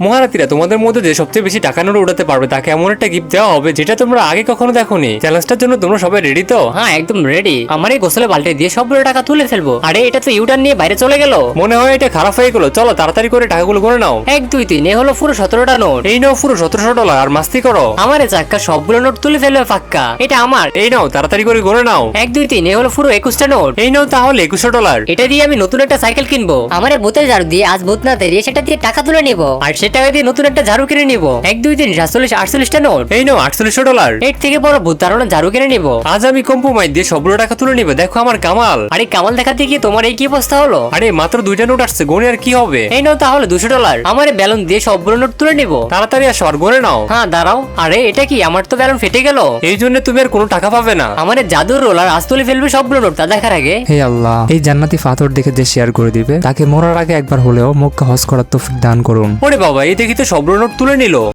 মহারাতিরা, তোমাদের মধ্যে যে সবচেয়ে বেশি টাকা নোট উঠাতে পারবে তাকে এমন একটা গিফট দেওয়া হবে যেটা তোমরা আগে কখনো দেখোনি। চ্যালেঞ্জটার জন্য তোমরা সবাই রেডি তো? হ্যাঁ একদম রেডি। আমার এই গোসলে বালতি দিয়ে সবগুলো টাকা তুলে ফেলবো। আরে এটা তো ইউটার্ন নিয়ে বাইরে চলে গেল। মনে হয় এটা খারাপ হয়ে গেলো। চলো তাড়াতাড়ি করে টাকাগুলো করে নাও। 1 2 3 এ হলো পুরো 17টা নোট। এই নাও পুরো $1700 আর মাস্তি করো। আমার এই চাক্কা সবগুলো নোট তুলে ফেলবে পাক্কা। এটা আমার। এই নাও তাড়াতাড়ি করে গড়ে নাও। 1 2 3 এ হলো পুরো 21টা নোট। এই নাও তাহলে $2100। এটা দিয়ে আমি নতুন একটা সাইকেল কিনবো। আমার এই ভূতের ঝাড়ু দিয়ে আজ ভূত না তেরিয়ে সেটা দিয়ে টাকা তুলে নিব। আর সে টাকা দিয়ে নতুন একটা ঝাড়ু কিনে নিব। 1 2 3 47 48টা নোট। এই নাও $4800। এর থেকে বড় ভূত ধারণা ঝাড়ু কিনে নিব। আজ আমি কম্প্রোমাইজ দিয়ে সবগুলো টাকা তুলে নিবে। দেখো আমার কামাল। আরে কামাল দেখাতে গিয়ে তোমার এই কি অবস্থা হলো? আরে মাত্র 2টা নোট আসছে, গনে আর কি হবে? এই নাও তাহলে $200। আমার এই ব্যালন দিয়ে সবগুলো নোট তুলে নিব। তাড়াতাড়ি আসো আর গনে নাও। হ্যাঁ দাঁড়াও। আরে এটা কি? আমার তো ব্যালন ফেটে গেল। এই জন্য তুমি আর কোনো টাকা পাবে না। আমার এই জাদুর রোলার আজ তুলে ফেলবে সবগুলো নোট তা দেখার আগে। হে আল্লাহ, এই জান্নাতি পাথর দেখে যে শেয়ার করে দিবে তাকে মরার আগে একবার হলেও মক্কা হজ করার তৌফিক দান করুন। ওরে বাবা, এই দেখি তো সবগুলো নোট তুলে নিল।